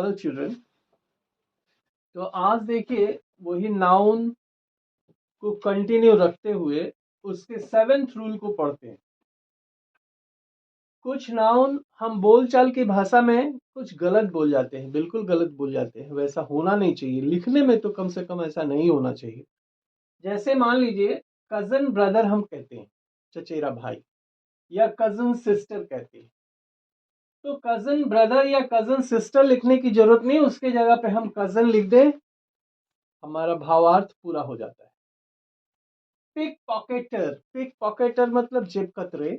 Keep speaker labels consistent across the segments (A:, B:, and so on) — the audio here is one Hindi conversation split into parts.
A: Hello children. तो आज देखिए वही नाउन को कंटिन्यू रखते हुए उसके सेवेंथ रूल को पढ़ते हैं। कुछ नाउन हम बोलचाल की भाषा में कुछ गलत बोल जाते हैं, बिल्कुल गलत बोल जाते हैं। वैसा होना नहीं चाहिए, लिखने में तो कम से कम ऐसा नहीं होना चाहिए। जैसे मान लीजिए कजन ब्रदर हम कहते हैं, चचेरा भाई, या कजन सिस्टर कहते हैं। तो कजन ब्रदर या कजन सिस्टर लिखने की जरूरत नहीं, उसके जगह पे हम कजन लिख दें, हमारा भावार्थ पूरा हो जाता है। पिक पॉकेटर, पिक पॉकेटर मतलब जेब कतरे।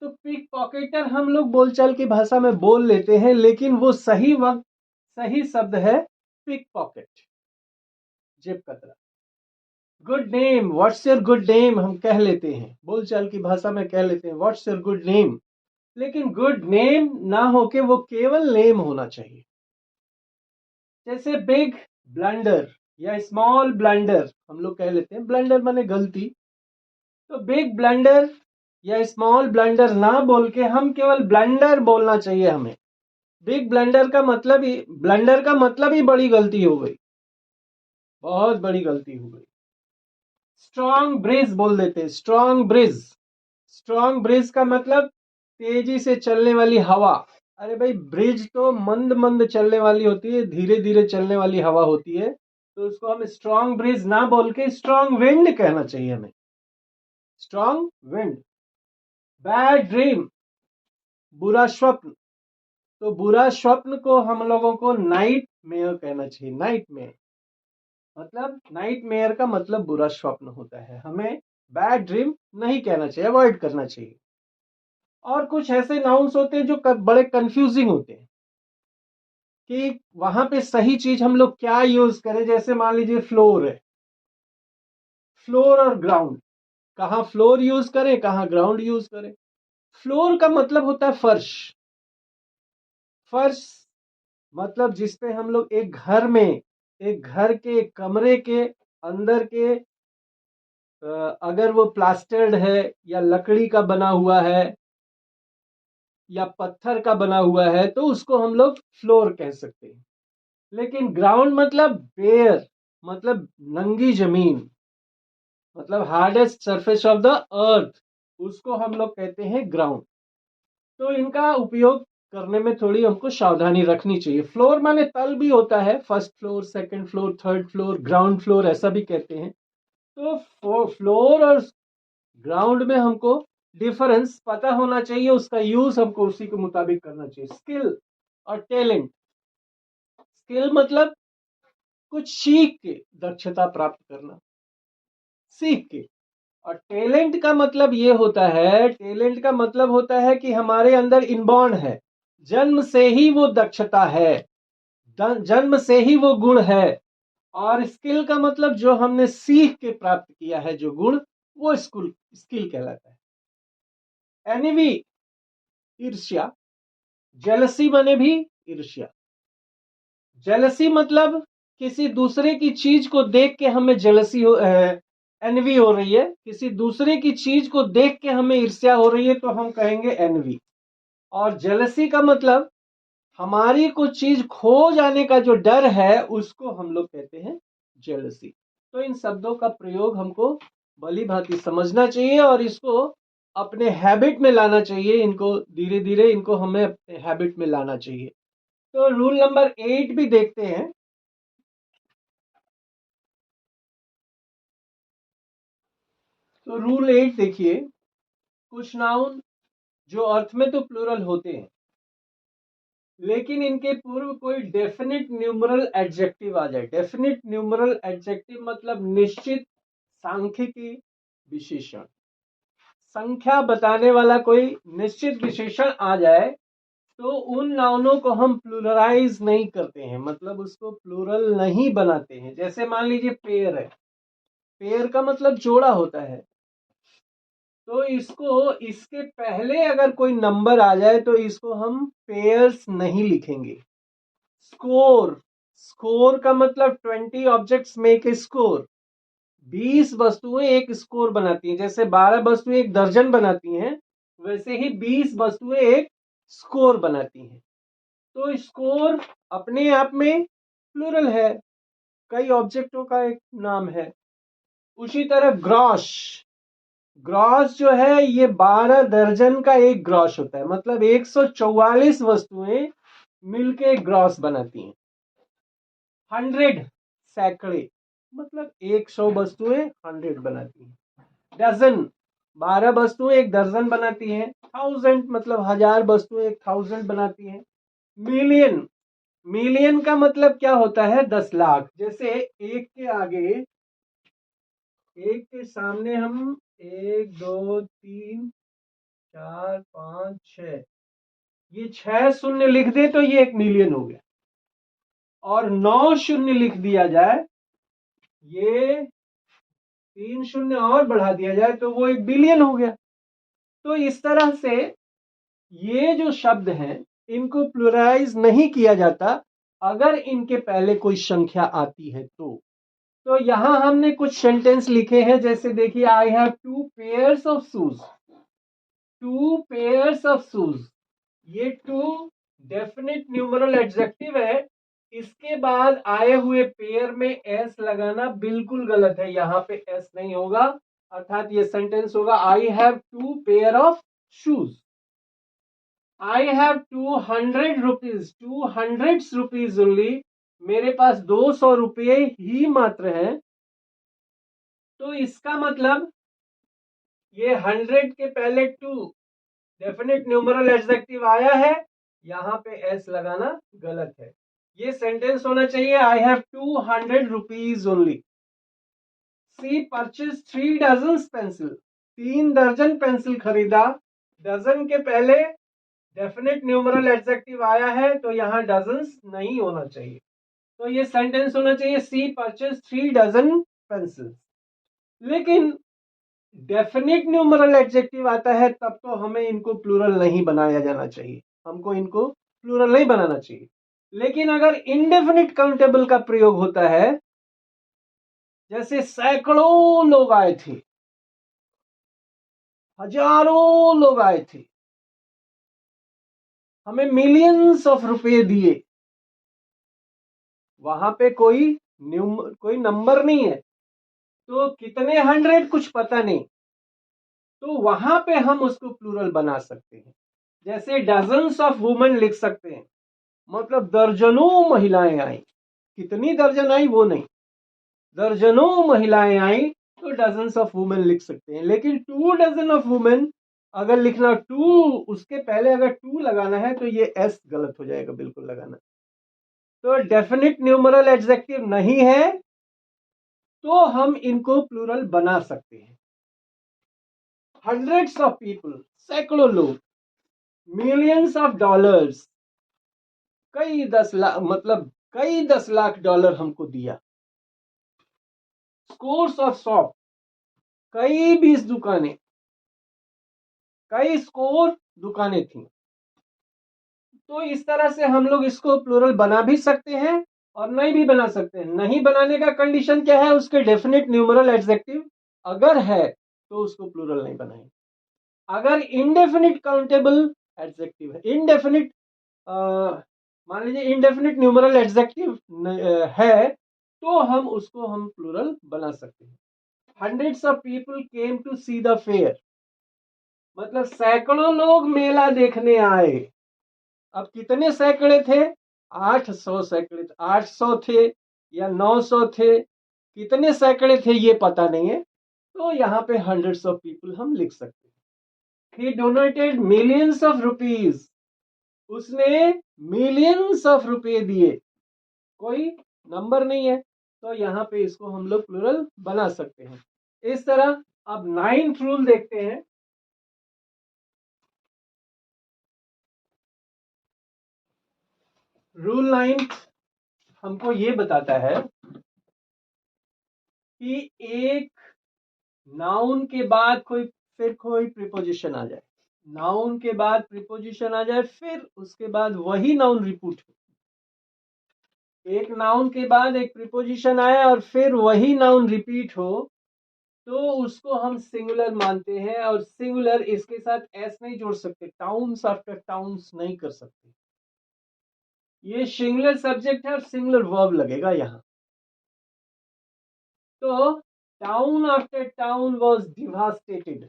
A: तो पिक पॉकेटर हम लोग बोलचाल की भाषा में बोल लेते हैं, लेकिन वो सही वक्त सही शब्द है पिक पॉकेट, जेब कतरा। Good name, what's your good name हम कह लेते हैं, बोलचाल की भाषा में कह लेते हैं व्हाट्स योर गुड नेम, लेकिन गुड नेम ना होके वो केवल नेम होना चाहिए। जैसे बिग ब्लंडर या स्मॉल ब्लंडर हम लोग कह लेते हैं, ब्लंडर माने गलती। तो बिग ब्लंडर या स्मॉल ब्लंडर ना बोल के हम केवल ब्लंडर बोलना चाहिए हमें। बिग ब्लंडर का मतलब ही बड़ी गलती हो गई, बहुत बड़ी गलती हो गई। स्ट्रॉन्ग ब्रिज बोल देते हैं, स्ट्रॉन्ग ब्रिज। स्ट्रॉन्ग ब्रिज का मतलब तेजी से चलने वाली हवा। अरे भाई, ब्रिज तो मंद मंद चलने वाली होती है, धीरे धीरे चलने वाली हवा होती है। तो उसको हम स्ट्रॉन्ग ब्रिज ना बोल के स्ट्रॉन्ग विंड कहना चाहिए हमें, स्ट्रॉन्ग विंड। बैड ड्रीम, बुरा स्वप्न। तो बुरा स्वप्न को हम लोगों को नाइट मेयर कहना चाहिए, नाइट मेयर। मतलब नाइट मेयर का मतलब बुरा स्वप्न होता है, हमें बैड ड्रीम नहीं कहना चाहिए, अवॉइड करना चाहिए। और कुछ ऐसे नाउन्स होते हैं जो बड़े कंफ्यूजिंग होते हैं कि वहां पे सही चीज हम लोग क्या यूज करें। जैसे मान लीजिए फ्लोर है, फ्लोर और ग्राउंड, कहाँ फ्लोर यूज करें कहाँ ग्राउंड यूज करें। फ्लोर का मतलब होता है फर्श। फर्श मतलब जिसपे हम लोग एक घर के कमरे के अंदर के अगर वो प्लास्टर्ड है या लकड़ी का बना हुआ है या पत्थर का बना हुआ है तो उसको हम लोग फ्लोर कह सकते हैं। लेकिन ग्राउंड मतलब बेयर, मतलब नंगी जमीन, मतलब hardest surface of the earth, उसको हम लोग कहते हैं ग्राउंड। तो इनका उपयोग करने में थोड़ी हमको सावधानी रखनी चाहिए। फ्लोर माने तल भी होता है, first floor, second floor, third floor, ground floor ऐसा भी कहते हैं। तो फ्लोर और ग्राउंड में हमको डिफरेंस पता होना चाहिए, उसका यूज हमको उसी के मुताबिक करना चाहिए। स्किल और टैलेंट, स्किल मतलब कुछ सीख के दक्षता प्राप्त करना, सीख के। और टैलेंट का मतलब ये होता है, टैलेंट का मतलब होता है कि हमारे अंदर इनबॉर्न है, जन्म से ही वो दक्षता है, जन्म से ही वो गुण है। और स्किल का मतलब जो हमने सीख के प्राप्त किया है जो गुण, वो स्किल कहलाता है। एनिवी, ईर्ष्या। जेलसी बने भी ईर्ष्या। जेलसी मतलब किसी दूसरे की चीज को देख के हमें जेलसी हो, एनवी हो रही है, किसी दूसरे की चीज को देख के हमें ईर्ष्या हो रही है तो हम कहेंगे एनवी। और जेलसी का मतलब हमारी कुछ चीज खो जाने का जो डर है उसको हम लोग कहते हैं जेलसी। तो इन शब्दों का प्रयोग हमको भली भांति समझना चाहिए और इसको अपने हैबिट में लाना चाहिए, इनको धीरे धीरे इनको हमें अपने हैबिट में लाना चाहिए। तो रूल नंबर 8 भी देखते हैं। तो रूल 8 देखिए, कुछ नाउन जो अर्थ में तो प्लूरल होते हैं लेकिन इनके पूर्व कोई डेफिनेट न्यूमरल एडजेक्टिव आ जाए। डेफिनेट न्यूमरल एडजेक्टिव मतलब निश्चित सांख्यिकी विशेषण, संख्या बताने वाला कोई निश्चित विशेषण आ जाए तो उन नाउनों को हम प्लूरलाइज नहीं करते हैं, मतलब उसको प्लूरल नहीं बनाते हैं। जैसे मान लीजिए पेयर है, पेयर का मतलब जोड़ा होता है, तो इसको इसके पहले अगर कोई नंबर आ जाए तो इसको हम पेयर्स नहीं लिखेंगे। स्कोर, स्कोर का मतलब 20 ऑब्जेक्ट्स मेक ए स्कोर, 20 वस्तुएं एक स्कोर बनाती हैं। जैसे 12 वस्तुएं एक दर्जन बनाती हैं, वैसे ही 20 वस्तुएं एक स्कोर बनाती हैं। तो स्कोर अपने आप में प्लूरल है, कई ऑब्जेक्टों का एक नाम है। उसी तरह ग्रॉस, ग्रॉस जो है ये 12 दर्जन का एक ग्रॉस होता है, मतलब 144 वस्तुएं मिलके ग्रॉस बनाती हैं। 100 सैकड़े, मतलब 100 वस्तुएं 100 बनाती हैं। डजन, 12 वस्तुएं एक दर्जन बनाती हैं। 1000 मतलब 1000 वस्तुएं एक 1000 बनाती हैं। मिलियन, मिलियन का मतलब क्या होता है? 10 लाख। जैसे एक के आगे, एक के सामने हम 1 2 3 4 5 6, ये 6 शून्य लिख दे तो ये 1 मिलियन हो गया, और 9 शून्य लिख दिया जाए, ये 3 शून्य और बढ़ा दिया जाए तो वो 1 बिलियन हो गया। तो इस तरह से ये जो शब्द हैं इनको प्लुरलाइज नहीं किया जाता अगर इनके पहले कोई संख्या आती है तो यहां हमने कुछ सेंटेंस लिखे हैं, जैसे देखिए, I have 2 pairs of shoes. 2 pairs of shoes, ये 2 डेफिनेट न्यूमरल एडजेक्टिव है। इसके बाद आए हुए पेयर में एस लगाना बिल्कुल गलत है, यहां पे एस नहीं होगा, अर्थात ये सेंटेंस होगा I have 2 pair of shoes. I have 200 rupees, 200 rupees only, मेरे पास 200 रुपये ही मात्र है। तो इसका मतलब ये 100 के पहले 2 डेफिनेट न्यूमरल एडजेक्टिव आया है, यहां पे एस लगाना गलत है। ये सेंटेंस होना चाहिए I have 200 rupees only. She purchase 3 dozen pencil, 3 दर्जन पेंसिल खरीदा। डजन के पहले डेफिनेट न्यूमरल एडजेक्टिव आया है तो यहां डजन्स नहीं होना चाहिए, तो ये सेंटेंस होना चाहिए सी परचेज 3 डजन पेंसिल। लेकिन डेफिनेट न्यूमरल एडजेक्टिव आता है तब तो हमें इनको प्लूरल नहीं बनाया जाना चाहिए, हमको इनको प्लूरल नहीं बनाना चाहिए। लेकिन अगर इंडेफिनिट काउंटेबल का प्रयोग होता है, जैसे सैकड़ों लोग आए थे, हजारों लोग आए थे, हमें मिलियंस ऑफ रुपए दिए, वहां पे कोई नंबर नहीं है, तो कितने 100 कुछ पता नहीं, तो वहां पे हम उसको प्लूरल बना सकते हैं। जैसे डजन्स ऑफ वुमेन लिख सकते हैं, मतलब दर्जनों महिलाएं आई, कितनी दर्जन आई वो नहीं, दर्जनों महिलाएं आई, तो डजन्स ऑफ वुमेन लिख सकते हैं। लेकिन 2 डजन ऑफ वुमेन अगर लिखना, 2 उसके पहले अगर 2 लगाना है तो ये एस गलत हो जाएगा बिल्कुल लगाना। तो डेफिनेट न्यूमरल एडजेक्टिव नहीं है तो हम इनको प्लूरल बना सकते हैं। हंड्रेड्स ऑफ पीपल, सैकड़ों लोग। मिलियंस ऑफ डॉलर्स, कई 10 लाख, मतलब कई 10 लाख डॉलर हमको दिया। स्कोर्स ऑफ शॉप, कई 20 दुकानें, कई स्कोर दुकानें थी। तो इस तरह से हम लोग इसको प्लूरल बना भी सकते हैं और नहीं भी बना सकते हैं। नहीं बनाने का कंडीशन क्या है? उसके डेफिनेट न्यूमरल एडजेक्टिव अगर है तो उसको प्लूरल नहीं बनाएंगे। अगर इनडेफिनिट काउंटेबल एडजेक्टिव है, इनडेफिनिट, मान लीजिए इनडेफिनिट न्यूमरल एडजेक्टिव है, तो हम प्लूरल बना सकते हैं। Hundreds of people came to see the fair, मतलब सैकड़ों लोग मेला देखने आए। अब कितने सैकड़े थे? 800 सैकड़े, 800 थे या 900 थे, कितने सैकड़े थे ये पता नहीं है, तो यहाँ पे हंड्रेड्स ऑफ पीपल हम लिख सकते हैं। ही डोनेटेड मिलियंस ऑफ रुपीज, उसने मिलियंस ऑफ रुपए दिए, कोई नंबर नहीं है, तो यहाँ पे इसको हम लोग प्लूरल बना सकते हैं। इस तरह अब 9th रूल देखते हैं। रूल 9 हमको ये बताता है कि एक नाउन के बाद फिर कोई प्रीपोजिशन आ जाए, नाउन के बाद प्रीपोजिशन आ जाए, फिर उसके बाद वही नाउन रिपीट हो। एक नाउन के बाद एक प्रीपोजिशन आए और फिर वही नाउन रिपीट हो, तो उसको हम सिंगुलर मानते हैं, और सिंगुलर इसके साथ एस नहीं जोड़ सकते, टाउन्स आफ्टर टाउन्स नहीं कर सकते। ये सिंगुलर सब्जेक्ट है और सिंगुलर वर्ब लगेगा यहाँ। तो town after town was devastated,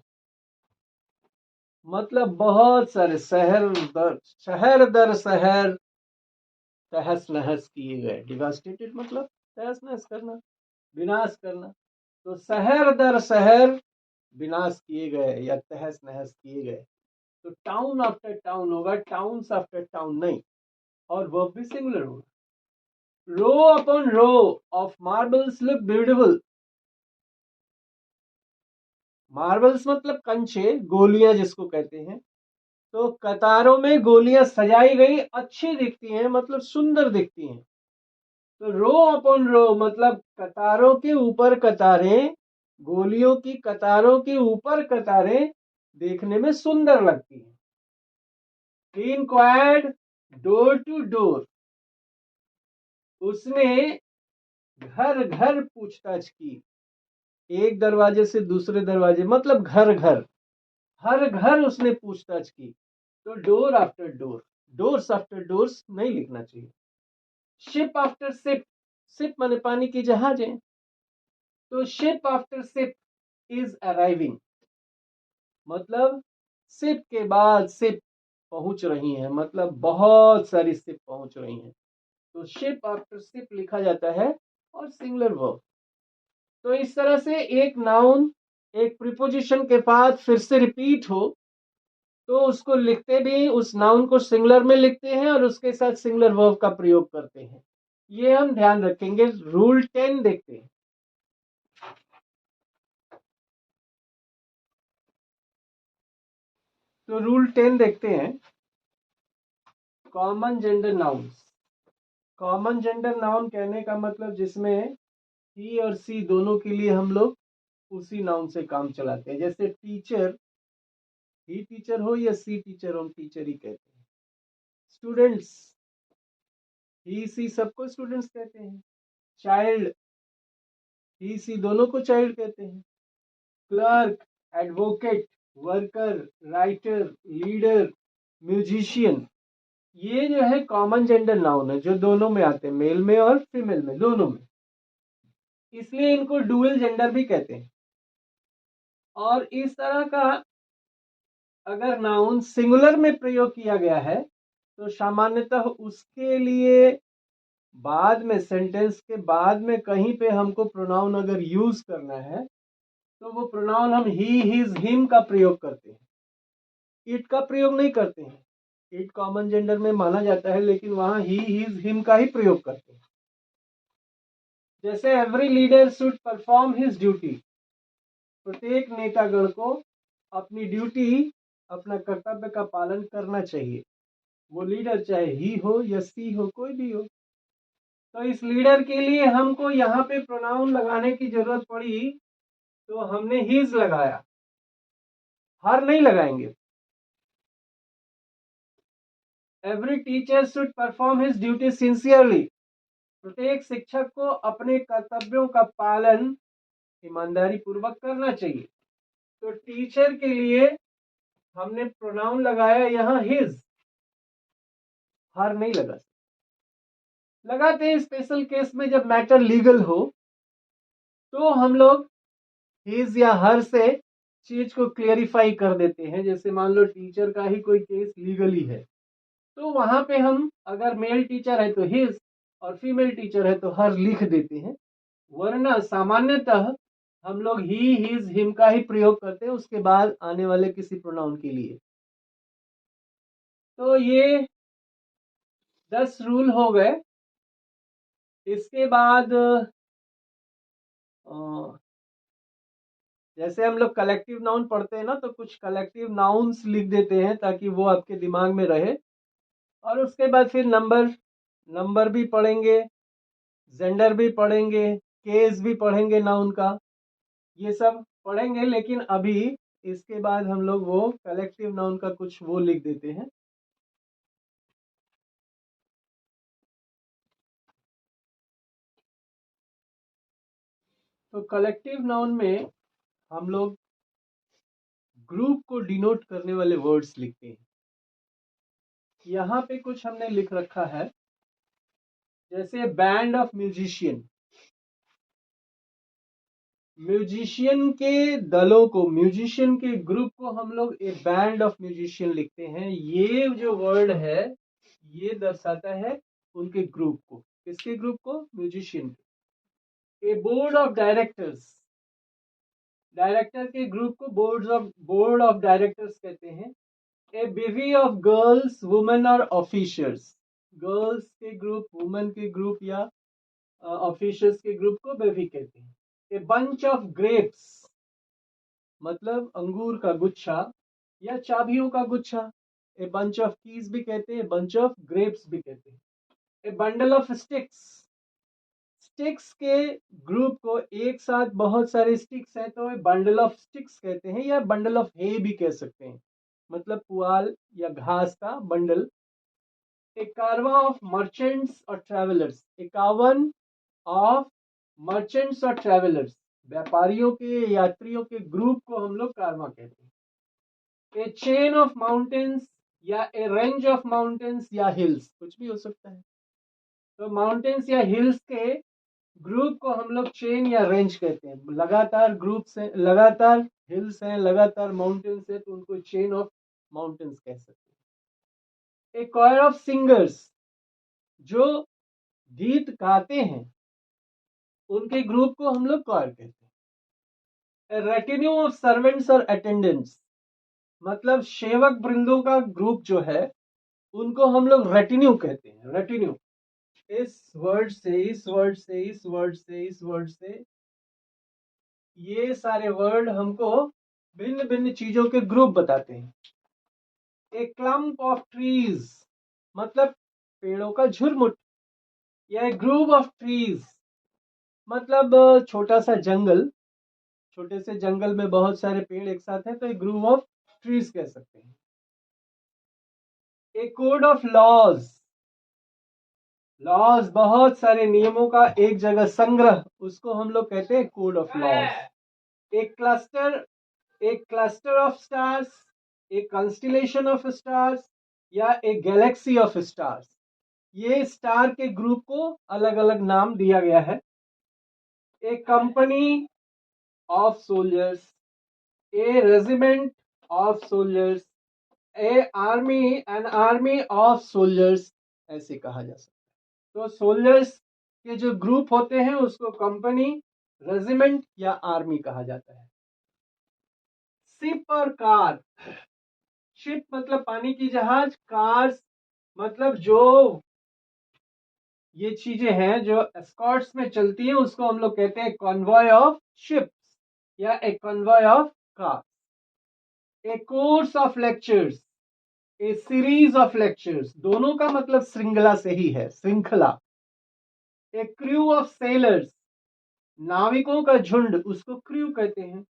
A: मतलब बहुत सारे शहर दर शहर तहस नहस किए गए। डिवास्टेटेड मतलब तहस नहस करना, विनाश करना। तो शहर दर शहर विनाश किए गए या तहस नहस किए गए। तो टाउन आफ्टर टाउन होगा, टाउन्स आफ्टर टाउन नहीं, और वर्ब भी सिंगुलर होगा। Row upon row of marbles look beautiful. Marbles मतलब कंचे, गोलियां जिसको कहते हैं। तो कतारों में गोलियां सजाई गई, अच्छी दिखती हैं, मतलब सुंदर दिखती हैं। तो रो अपॉन रो मतलब कतारों के ऊपर कतारें, गोलियों की कतारों के ऊपर कतारें देखने में सुंदर लगती हैं। ही इंक्वायर्ड डोर टू डोर, उसने घर घर पूछताछ की। एक दरवाजे से दूसरे दरवाजे मतलब घर घर, हर घर उसने पूछताछ की। तो door after door, doors after doors नहीं लिखना चाहिए। शिप आफ्टर शिप, शिप माने पानी की जहाजें। तो ship after ship is arriving, मतलब शिप के बाद शिप पहुंच रही हैं, मतलब बहुत सारी शिप पहुंच रही हैं। तो शिप आफ्टर शिप लिखा जाता है, और सिंगुलर वर्ब। तो इस तरह से एक नाउन एक प्रीपोजिशन के बाद फिर से रिपीट हो तो उसको लिखते भी उस नाउन को सिंगुलर में लिखते हैं और उसके साथ सिंगुलर वर्ब का प्रयोग करते हैं। ये हम ध्यान रखेंगे। रूल 10 देखते हैं। तो रूल 10 देखते हैं, common gender nouns. Common gender noun कहने का मतलब जिसमें ही और सी दोनों के लिए हम लोग उसी नाउन से काम चलाते हैं। जैसे टीचर, ही टीचर हो या सी टीचर हो, हम टीचर ही कहते हैं। स्टूडेंट्स, ही सी सबको स्टूडेंट्स कहते हैं। चाइल्ड, ही सी दोनों को चाइल्ड कहते हैं। Clerk, advocate, worker, writer, leader, musician, ये जो है कॉमन जेंडर नाउन है, जो दोनों में आते हैं, मेल में और फीमेल में, दोनों में। इसलिए इनको डुअल जेंडर भी कहते हैं। और इस तरह का अगर नाउन सिंगुलर में प्रयोग किया गया है तो सामान्यतः उसके लिए बाद में, सेंटेंस के बाद में कहीं पे हमको प्रोनाउन अगर यूज करना है तो वो प्रोनाउन हम ही, हिज, हिम का प्रयोग करते हैं, इट का प्रयोग नहीं करते हैं। इट कॉमन जेंडर में माना जाता है, लेकिन वहां ही, हिज, हिम का ही प्रयोग करते हैं। जैसे every leader should perform his duty, प्रत्येक नेतागण को अपनी ड्यूटी, अपना कर्तव्य का पालन करना चाहिए। वो लीडर चाहे ही हो या सी हो, कोई भी हो। तो इस लीडर के लिए हमको यहाँ पे प्रोनाउन लगाने की जरूरत पड़ी, तो हमने हिज लगाया, हर नहीं लगाएंगे। Every teacher should perform his duty sincerely, प्रत्येक शिक्षक को अपने कर्तव्यों का पालन ईमानदारी पूर्वक करना चाहिए। तो टीचर के लिए हमने प्रोनाउन लगाया यहाँ हिज, हर नहीं लगा। लगाते हैं स्पेशल केस में, जब मैटर लीगल हो तो हम लोग हिज या हर से चीज को क्लियरिफाई कर देते हैं। जैसे मान लो टीचर का ही कोई केस लीगली है, तो वहां पे हम अगर मेल टीचर है तो हिज और फीमेल टीचर है तो हर लिख देते हैं। वरना सामान्यतः हम लोग ही, हिज, हिम का ही प्रयोग करते हैं उसके बाद आने वाले किसी प्रोनाउन के लिए। तो ये 10 रूल हो गए। इसके बाद जैसे हम लोग कलेक्टिव नाउन पढ़ते हैं ना, तो कुछ कलेक्टिव नाउन्स लिख देते हैं ताकि वो आपके दिमाग में रहे। और उसके बाद फिर नंबर, नंबर भी पढ़ेंगे, जेंडर भी पढ़ेंगे, केस भी पढ़ेंगे नाउन का, ये सब पढ़ेंगे। लेकिन अभी इसके बाद हम लोग वो कलेक्टिव नाउन का कुछ वो लिख देते हैं। तो कलेक्टिव नाउन में हम लोग ग्रुप को डिनोट करने वाले वर्ड्स लिखते हैं। यहाँ पे कुछ हमने लिख रखा है। जैसे बैंड ऑफ म्यूजिशियन, म्यूजिशियन के दलों को, म्यूजिशियन के ग्रुप को हम लोग ए बैंड ऑफ म्यूजिशियन लिखते हैं। ये जो वर्ड है ये दर्शाता है उनके ग्रुप को। किसके ग्रुप को? म्यूजिशियन के। ए बोर्ड ऑफ डायरेक्टर्स, डायरेक्टर के ग्रुप को बोर्ड ऑफ डायरेक्टर्स कहते हैं। ए बेवी ऑफ गर्ल्स, वुमेन और ऑफिसर्स, गर्ल्स के ग्रुप, वुमेन के ग्रुप या ऑफिसर्स के ग्रुप को बेवी कहते हैं। ए बंच ऑफ ग्रेप्स, मतलब अंगूर का गुच्छा या चाबियों का गुच्छा। ए बंच ऑफ कीज भी कहते हैं, बंच ऑफ ग्रेप्स भी कहते हैं। ए बंडल ऑफ स्टिक्स, स्टिक्स के ग्रुप को, एक साथ बहुत सारे स्टिक्स हैं तो बंडल ऑफ स्टिक्स कहते हैं, या बंडल ऑफ हे भी कह सकते हैं, मतलब पुआल या घास का बंडल। ए कारवा ऑफ मर्चेंट्स और travellers, A carbon of merchants और ट्रेवलर्स, व्यापारियों के, यात्रियों के ग्रुप को हम लोग कारवा कहते हैं। ए चेन ऑफ माउंटेन्स या ए रेंज ऑफ माउंटेन्स या हिल्स, कुछ भी हो सकता है। तो माउंटेन्स या हिल्स के ग्रुप को हम लोग चेन या रेंज कहते हैं। लगातार ग्रुप्स हैं, लगातार हिल्स हैं, लगातार माउंटेन्स हैं, तो उनको चेन ऑफ माउंटेन्स कह सकते हैं। ए कॉयर ऑफ सिंगर्स, जो गीत गाते हैं उनके ग्रुप को हम लोग कॉयर कहते हैं। ए रेटिन्यू ऑफ सर्वेंट्स और अटेंडेंट्स, मतलब सेवक वृंदों का ग्रुप जो है उनको हम लोग रेटिन्यू कहते हैं। रेटिन्यू, इस वर्ड से, इस वर्ड से, इस वर्ड से, इस वर्ड से, ये सारे वर्ड हमको भिन्न भिन्न चीजों के ग्रुप बताते हैं। ए क्लम्प ऑफ ट्रीज, मतलब पेड़ों का झुरमुट, या ग्रुप ऑफ ट्रीज, मतलब छोटा सा जंगल, छोटे से जंगल में बहुत सारे पेड़ एक साथ हैं तो एक ग्रुप ऑफ ट्रीज कह सकते हैं। ए कोड ऑफ लॉज, लॉज बहुत सारे नियमों का एक जगह संग्रह, उसको हम लोग कहते हैं कोड ऑफ लॉज। एक क्लस्टर ऑफ स्टार्स, एक कंस्टिलेशन ऑफ स्टार्स, या एक गैलेक्सी ऑफ स्टार्स, ये स्टार के ग्रुप को अलग अलग नाम दिया गया है। A company of soldiers, a regiment of soldiers, a army, an army of soldiers, ऐसे कहा जा सकता है। तो सोल्जर्स के जो ग्रुप होते हैं उसको कंपनी, रेजिमेंट या आर्मी कहा जाता है। शिप और कार, शिप मतलब पानी की जहाज, कार्स मतलब जो ये चीजें हैं जो एस्कॉर्ट्स में चलती हैं उसको हम लोग कहते हैं कॉन्वॉय ऑफ शिप्स या a convoy of cars. A course of lectures, a series of lectures, दोनों का मतलब श्रृंखला से ही है, श्रृंखला। ए क्रू ऑफ सेलर्स, नाविकों का झुंड, उसको क्रू कहते हैं।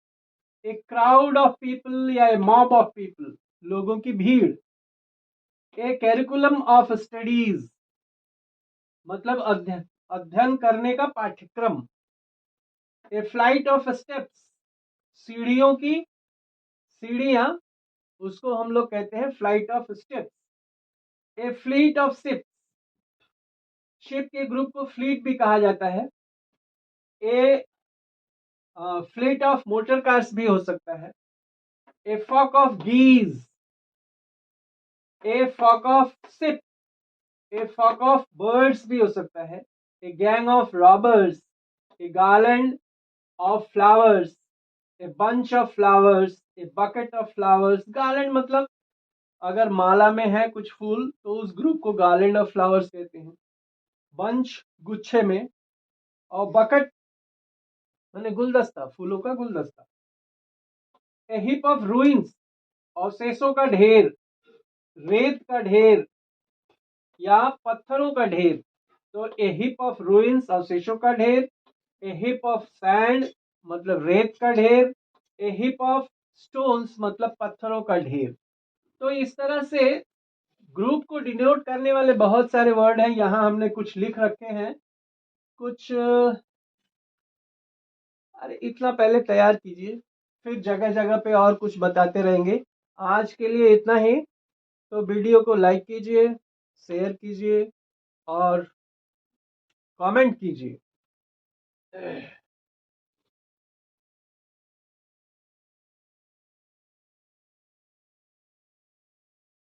A: ए क्राउड ऑफ पीपल या ए मॉब ऑफ पीपल, लोगों की भीड़। ए कैरिकुलम ऑफ स्टडीज, मतलब अध्ययन करने का पाठ्यक्रम। ए फ्लाइट ऑफ स्टेप्स, सीढ़ियों की, सीढ़ियां, उसको हम लोग कहते हैं flight of steps. A fleet of ships, ship के ग्रुप को फ्लीट भी कहा जाता है। A fleet of motor cars भी हो सकता है। A flock of geese, a flock of ship, a flock of birds भी हो सकता है। A gang of robbers, a garland of flowers, a bunch of flowers, a bucket of flowers. Garland मतलब अगर माला में है कुछ फूल तो उस ग्रुप को गार्लैंड ऑफ फ्लावर्स कहते हैं। बंच गुच्छे में, और बकेट माने गुलदस्ता, फूलों का गुलदस्ता। ए हिप ऑफ रूइंस, अवशेषों का ढेर, रेत का ढेर या पत्थरों का ढेर। तो ए हिप ऑफ रूइंस, अवशेषों का ढेर। ए हिप ऑफ सैंड मतलब रेत का ढेर। ए हिप ऑफ स्टोन्स मतलब पत्थरों का ढेर। तो इस तरह से ग्रुप को डिनोट करने वाले बहुत सारे वर्ड हैं, यहाँ हमने कुछ लिख रखे हैं। कुछ अरे इतना पहले तैयार कीजिए, फिर जगह जगह पे और कुछ बताते रहेंगे। आज के लिए इतना ही। तो वीडियो को लाइक कीजिए, शेयर कीजिए और कमेंट कीजिए।